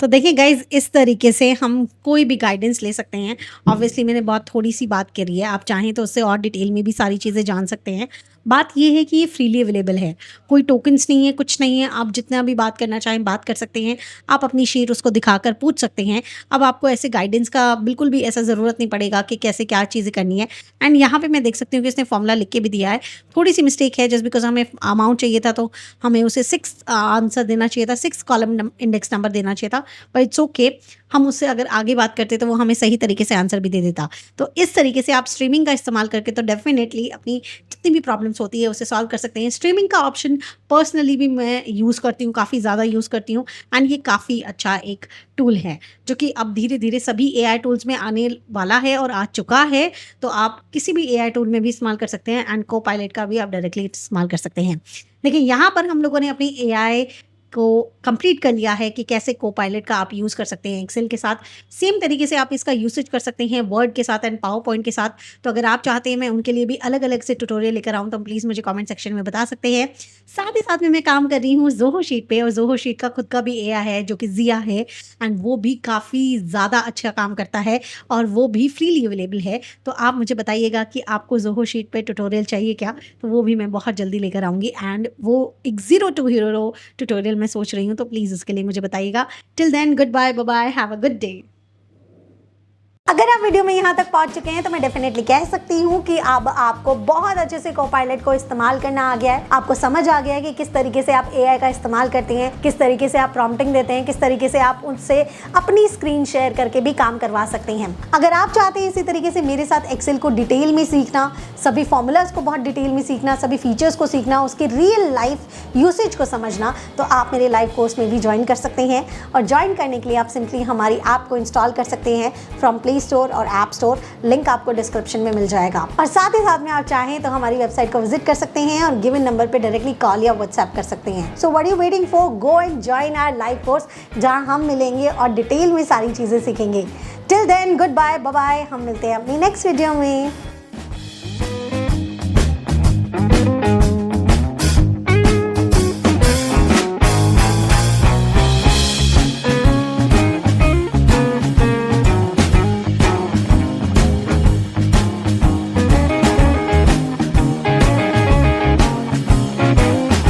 तो देखिए guys, इस तरीके से हम कोई भी guidance ले सकते हैं। ऑब्वियसली मैंने बहुत थोड़ी सी बात करी है, आप चाहें तो उससे और डिटेल में भी सारी चीज़ें जान सकते हैं। बात ये है कि ये फ्रीली अवेलेबल है, कोई टोकन्स नहीं है, कुछ नहीं है, आप जितना भी बात करना चाहें बात कर सकते हैं। आप अपनी शीट उसको दिखाकर पूछ सकते हैं। अब आपको ऐसे गाइडेंस का बिल्कुल भी ऐसा ज़रूरत नहीं पड़ेगा कि कैसे क्या चीज़ें करनी है। एंड यहाँ पे मैं देख सकती हूँ कि इसने फॉर्मूला लिख के भी दिया है। थोड़ी सी मिस्टेक है, जस्ट बिकॉज हमें अमाउंट चाहिए था तो हमें उसे 6 आंसर देना चाहिए था, 6 कॉलम इंडेक्स नंबर देना चाहिए था, बट इट्स ओके। हम उससे अगर आगे बात करते तो वो हमें सही तरीके से आंसर भी दे देता। तो इस तरीके से आप स्ट्रीमिंग का इस्तेमाल करके तो डेफिनेटली अपनी जितनी भी प्रॉब्लम्स होती है उसे सॉल्व कर सकते हैं। स्ट्रीमिंग का ऑप्शन पर्सनली भी मैं यूज़ करती हूँ, काफ़ी ज़्यादा यूज़ करती हूँ, एंड ये काफ़ी अच्छा एक टूल है जो कि अब धीरे धीरे सभी एआई टूल्स में आने वाला है और आ चुका है। तो आप किसी भी एआई टूल में भी इस्तेमाल कर सकते हैं, एंड कोपायलट का भी आप डायरेक्टली इस्तेमाल कर सकते हैं। देखिए यहाँ पर हम लोगों ने अपनी एआई को कंप्लीट कर लिया है कि कैसे कोपायलट का आप यूज़ कर सकते हैं एक्सेल के साथ। सेम तरीके से आप इसका यूसेज कर सकते हैं वर्ड के साथ एंड पावर पॉइंट के साथ। तो अगर आप चाहते हैं मैं उनके लिए भी अलग अलग से ट्यूटोरियल लेकर आऊँ तो प्लीज़ मुझे कमेंट सेक्शन में बता सकते हैं। साथ ही साथ में मैं काम कर रही हूँ ज़ोहो शीट पे, और ज़ोहो शीट का खुद का भी एआई है जो कि जिया है, एंड वो भी काफ़ी ज़्यादा अच्छा काम करता है और वो भी फ्रीली अवेलेबल है। तो आप मुझे बताइएगा कि आपको ज़ोहो शीट पे ट्यूटोरियल चाहिए क्या, तो वो भी मैं बहुत जल्दी लेकर आऊँगी। एंड वो एक 0 to हीरो ट्यूटोरियल मैं सोच रही हूँ, तो प्लीज़ उसके लिए मुझे बताइएगा। Till then, good bye, bye bye, have a good day. अगर आप वीडियो में यहाँ तक पहुँच चुके हैं तो मैं डेफिनेटली कह सकती हूँ कि अब आपको बहुत अच्छे से कोपायलट को इस्तेमाल करना आ गया है। आपको समझ आ गया है कि किस तरीके से आप एआई का इस्तेमाल करते हैं, किस तरीके से आप प्रॉम्प्टिंग देते हैं, किस तरीके से आप उनसे अपनी स्क्रीन शेयर करके भी काम करवा सकते हैं। अगर आप चाहते हैं इसी तरीके से मेरे साथ एक्सेल को डिटेल में सीखना, सभी फॉर्मूलाज को बहुत डिटेल में सीखना, सभी फीचर्स को सीखना, उसके रियल लाइफ यूसेज को समझना, तो आप मेरे लाइव कोर्स में भी ज्वाइन कर सकते हैं। और ज्वाइन करने के लिए आप सिंपली हमारी ऐप को इंस्टॉल कर सकते हैं फ्रॉम प्ले स्टोर और ऐप स्टोर। लिंक आपको डिस्क्रिप्शन में मिल जाएगा। और साथ ही साथ में आप चाहें तो हमारी वेबसाइट को विजिट कर सकते हैं और गिवन नंबर पे डायरेक्टली कॉल या व्हाट्सएप कर सकते हैं। So what are you waiting for, go and join our live course जहां हम मिलेंगे और डिटेल में सारी चीजें सीखेंगे। Till then, good bye, bye bye. हम मिलते हैं अपनी नेक्स्ट वीडियो में।